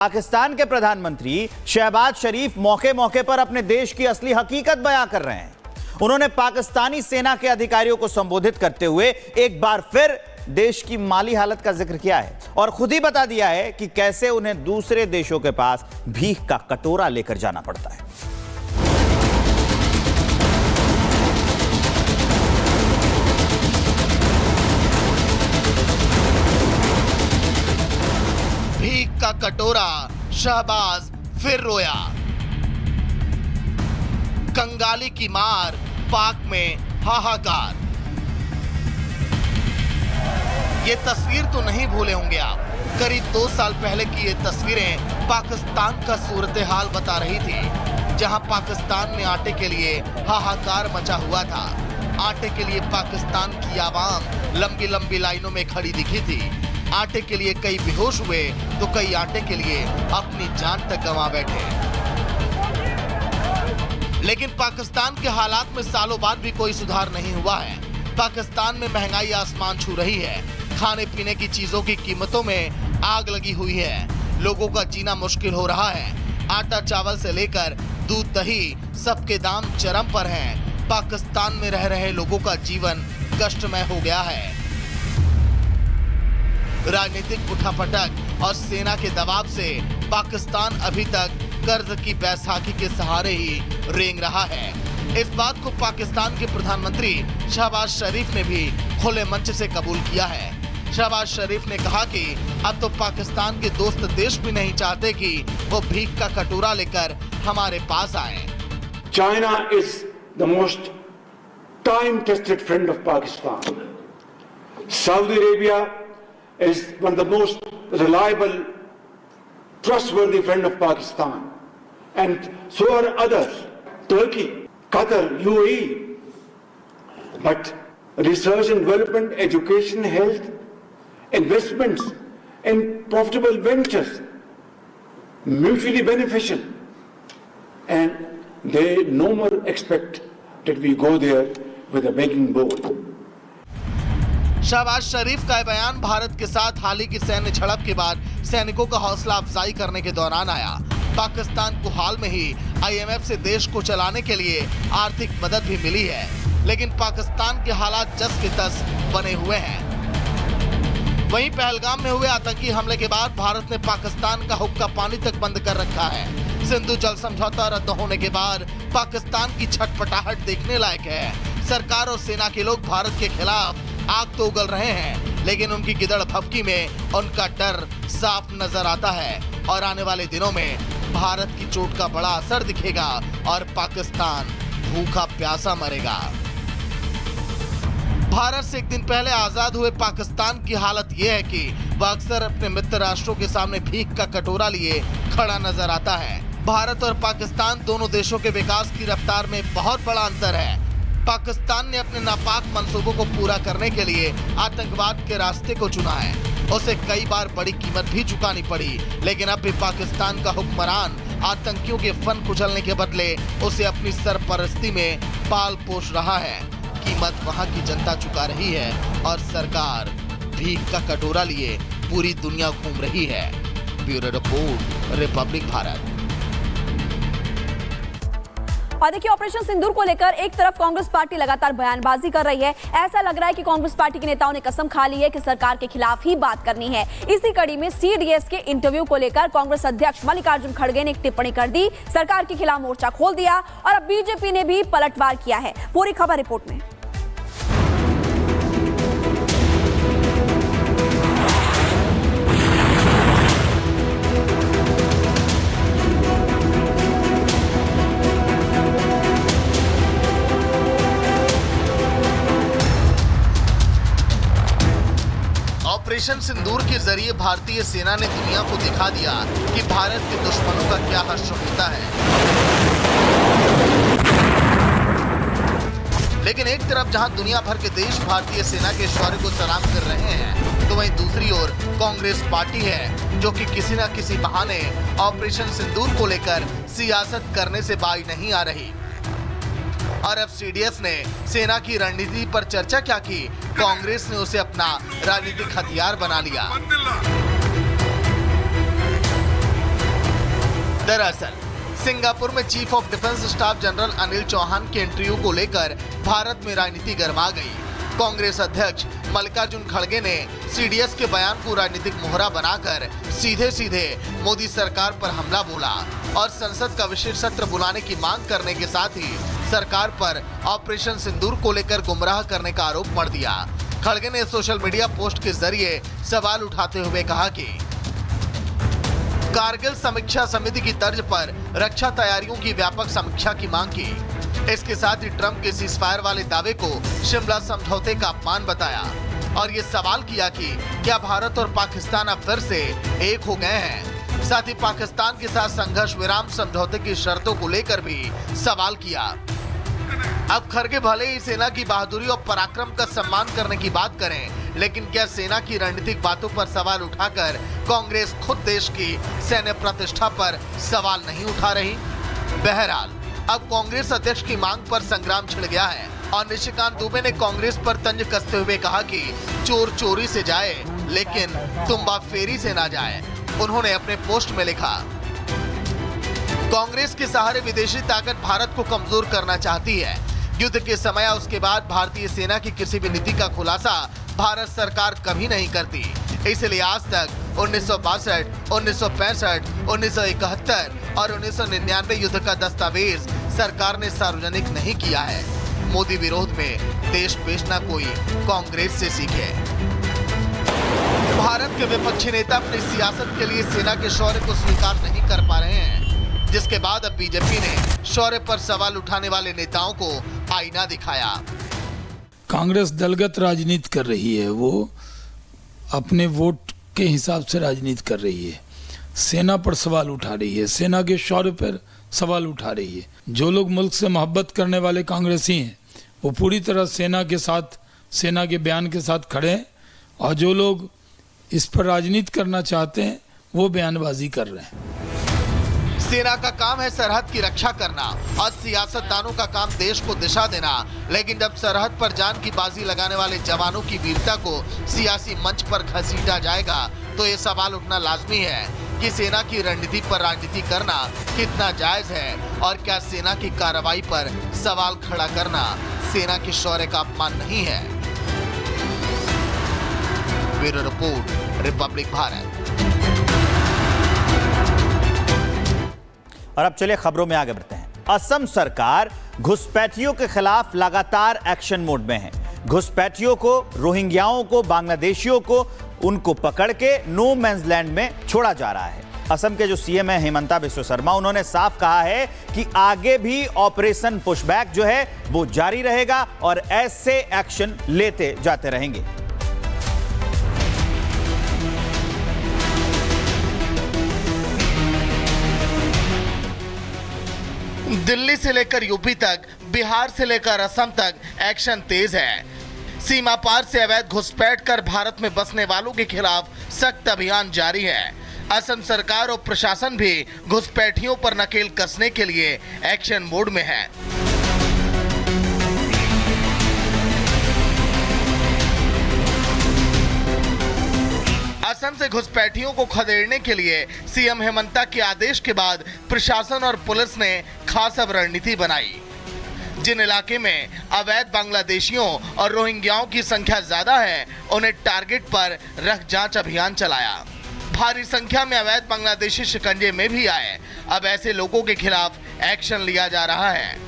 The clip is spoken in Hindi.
पाकिस्तान के प्रधानमंत्री शहबाज शरीफ मौके मौके पर अपने देश की असली हकीकत बयां कर रहे हैं। उन्होंने पाकिस्तानी सेना के अधिकारियों को संबोधित करते हुए एक बार फिर देश की माली हालत का जिक्र किया है और खुद ही बता दिया है कि कैसे उन्हें दूसरे देशों के पास भीख का कटोरा लेकर जाना पड़ता है। भीख का कटोरा, शहबाज फिर रोया। कंगाली की मार, पाक में हाहाकार। ये तस्वीर तो नहीं भूले होंगे आप। करीब 2 साल पहले की ये तस्वीरें पाकिस्तान का सूरत हाल बता रही थी, जहां पाकिस्तान में आटे के लिए हाहाकार मचा हुआ था। आटे के लिए पाकिस्तान की आवाम लंबी लंबी लाइनों में खड़ी दिखी थी। आटे के लिए कई बेहोश हुए तो कई आटे के लिए अपनी जान तक गंवा बैठे। लेकिन पाकिस्तान के हालात में सालों बाद भी कोई सुधार नहीं हुआ है। पाकिस्तान में महंगाई आसमान छू रही है। खाने पीने की चीजों की कीमतों में आग लगी हुई है। लोगों का जीना मुश्किल हो रहा है। आटा चावल से लेकर दूध दही सबके दाम चरम पर हैं। पाकिस्तान में रह रहे लोगों का जीवन कष्टमय हो गया है। राजनीतिक उठापटक और सेना के दबाव से पाकिस्तान अभी तक कर्ज की बैसाखी के सहारे ही रेंग रहा है। इस बात को पाकिस्तान के प्रधानमंत्री शहबाज शरीफ ने भी खुले मंच से कबूल किया है। शहबाज शरीफ ने कहा कि अब तो पाकिस्तान के दोस्त देश भी नहीं चाहते कि वो भीख का कटोरा लेकर हमारे पास आए। China is the most time-tested friend of Pakistan. Saudi Arabia is one of the most reliable, trustworthy friend of Pakistan, and so are others, Turkey, Qatar, UAE. But research and development, education, health, investments and profitable ventures, mutually beneficial, and they no more expect that we go there with a begging bowl. Shahbaz शरीफ का बयान भारत के साथ हाल ही की सैन्य झड़प के बाद सैनिकों का हौसला अफजाई करने के दौरान आया। पाकिस्तान को हाल में ही IMF से देश को चलाने के लिए आर्थिक मदद भी मिली है, लेकिन पाकिस्तान के हालात जस के तस बने हुए हैं। वहीं पहलगाम में हुए आतंकी हमले के बाद भारत ने पाकिस्तान का हुक्का पानी तक बंद कर रखा है। सिंधु जल समझौता रद्द होने के बाद पाकिस्तान की छटपटाहट देखने लायक है। सरकार और सेना के लोग भारत के खिलाफ आग तो उगल रहे हैं, लेकिन उनकी गिदड़ भभकी में उनका डर साफ नजर आता है और आने वाले दिनों में भारत की चोट का बड़ा असर दिखेगा और पाकिस्तान भूखा प्यासा मरेगा। भारत से एक दिन पहले आजाद हुए पाकिस्तान की हालत यह है कि वह अक्सर अपने मित्र राष्ट्रों के सामने भीख का कटोरा लिए खड़ा नजर आता है। भारत और पाकिस्तान दोनों देशों के विकास की रफ्तार में बहुत बड़ा अंतर है। पाकिस्तान ने अपने नापाक मंसूबों को पूरा करने के लिए आतंकवाद के रास्ते को चुना है। उसे कई बार बड़ी कीमत भी चुकानी पड़ी, लेकिन अब भी पाकिस्तान का हुक्मरान आतंकियों के फन कुचलने के बदले उसे अपनी सरपरस्ती में पाल पोष रहा है। कीमत वहां की जनता चुका रही है और सरकार भीख का कटोरा लिए पूरी दुनिया घूम रही है। Bureau report, Republic Bharat. और देखिए, ऑपरेशन सिंदूर को लेकर एक तरफ कांग्रेस पार्टी लगातार बयानबाजी कर रही है। ऐसा लग रहा है कि कांग्रेस पार्टी के नेताओं ने कसम खा ली है कि सरकार के खिलाफ ही बात करनी है। इसी कड़ी में CDS के इंटरव्यू को लेकर कांग्रेस अध्यक्ष मल्लिकार्जुन खड़गे ने एक टिप्पणी कर दी, सरकार के खिलाफ मोर्चा खोल दिया और अब बीजेपी ने भी पलटवार किया है। पूरी खबर रिपोर्ट में। ऑपरेशन सिंदूर के जरिए भारतीय सेना ने दुनिया को दिखा दिया कि भारत के दुश्मनों का क्या हश्र होता है। लेकिन एक तरफ जहां दुनिया भर के देश भारतीय सेना के शौर्य को सलाम कर रहे हैं, तो वहीं दूसरी ओर कांग्रेस पार्टी है जो कि किसी न किसी बहाने ऑपरेशन सिंदूर को लेकर सियासत करने से बाज नहीं आ रही। और अब CDS ने सेना की रणनीति पर चर्चा क्या की, कांग्रेस ने उसे अपना राजनीतिक हथियार बना लिया। दरअसल सिंगापुर में chief of defence staff general Anil Chauhan के इंटरव्यू को लेकर भारत में राजनीति गर्मा गई। कांग्रेस अध्यक्ष मल्लिकार्जुन खड़गे ने सीडीएस के बयान को राजनीतिक मोहरा बनाकर सीधे सीधे मोदी सरकार पर हमला बोला और संसद का विशेष सत्र बुलाने की मांग करने के साथ ही सरकार पर ऑपरेशन सिंदूर को लेकर गुमराह करने का आरोप मढ़ दिया। खड़गे ने सोशल मीडिया पोस्ट के जरिए सवाल उठाते हुए कहा कि कारगिल समीक्षा समिति की तर्ज पर रक्षा तैयारियों की व्यापक समीक्षा की मांग की। इसके साथ ही ट्रंप के सीजफायर वाले दावे को शिमला समझौते का अपमान बताया और ये सवाल किया कि क्या भारत और पाकिस्तान अब फिर से एक हो गए हैं। साथ ही पाकिस्तान के साथ संघर्ष विराम समझौते की शर्तों को लेकर भी सवाल किया। अब खड़गे भले ही सेना की बहादुरी और पराक्रम का सम्मान करने की बात करें, लेकिन क्या सेना की रणनीतिक बातों पर सवाल उठाकर कांग्रेस खुद देश की सैन्य प्रतिष्ठा पर सवाल नहीं उठा रही? बहरहाल अब कांग्रेस अध्यक्ष की मांग पर संग्राम छिड़ गया है और निशिकांत दुबे ने कांग्रेस पर तंज कसते हुए कहा कि चोर चोरी से जाए लेकिन तुम्बा फेरी से ना जाए। उन्होंने अपने पोस्ट में लिखा, कांग्रेस के सहारे विदेशी ताकत भारत को कमजोर करना चाहती है। युद्ध के समय और उसके बाद भारतीय सेना की किसी भी नीति का खुलासा भारत सरकार कभी नहीं करती। इसलिए आज तक 1962, 1965, 1971 और 1999 युद्ध का दस्तावेज सरकार ने सार्वजनिक नहीं किया है। मोदी विरोध में देश बेचना कोई कांग्रेस से सीखे। भारत के विपक्षी नेता अपनी सियासत के लिए सेना के शौर्य को स्वीकार नहीं कर पा रहे हैं, जिसके बाद अब बीजेपी ने शौर्य पर सवाल उठाने वाले नेताओं को आईना दिखाया। कांग्रेस दलगत राजनीति कर रही है, वो अपने वोट के हिसाब से राजनीति कर रही है, सेना पर सवाल उठा रही है, सेना के शौर्य पर सवाल उठा रही है। जो लोग मुल्क से मोहब्बत करने वाले कांग्रेसी हैं वो पूरी तरह सेना के साथ, सेना के बयान के साथ खड़े हैं, और जो लोग इस पर राजनीति करना चाहते हैं वो बयानबाजी कर रहे हैं। सेना का काम है सरहद की रक्षा करना और सियासतदानों का काम देश को दिशा देना, लेकिन जब सरहद पर जान की बाजी लगाने वाले जवानों की वीरता को सियासी मंच पर घसीटा जाएगा तो ये सवाल उठना लाजमी है कि सेना की रणनीति पर राजनीति करना कितना जायज है और क्या सेना की कार्रवाई पर सवाल खड़ा करना सेना के शौर्य का अपमान नहीं है। Bureau report, Republic Bharat. और अब चलिए खबरों में आगे बढ़ते हैं। असम सरकार घुसपैठियों के खिलाफ लगातार एक्शन मोड में है। घुसपैठियों को, रोहिंग्याओं को, बांग्लादेशियों को उनको पकड़ के नो मैंस लैंड में छोड़ा जा रहा है। असम के जो सीएम है हेमंता बिस्वा शर्मा, उन्होंने साफ कहा है कि आगे भी ऑपरेशन पुशबैक जो है वो जारी रहेगा और ऐसे एक्शन लेते जाते रहेंगे। दिल्ली से लेकर यूपी तक, बिहार से लेकर असम तक एक्शन तेज है। सीमा पार से अवैध घुसपैठ कर भारत में बसने वालों के खिलाफ सख्त अभियान जारी है। असम सरकार और प्रशासन भी घुसपैठियों पर नकेल कसने के लिए एक्शन मोड में है। असम से घुसपैठियों को खदेड़ने के लिए सीएम हेमंता के आदेश के बाद प्रशासन और पुलिस ने खास रणनीति बनाई। जिन इलाके में अवैध बांग्लादेशियों और रोहिंग्याओं की संख्या ज्यादा है, उन्हें टारगेट पर रख जांच अभियान चलाया। भारी संख्या में अवैध बांग्लादेशी शिकंजे में भी आए। अब ऐसे लोगों के खिलाफ एक्शन लिया जा रहा है।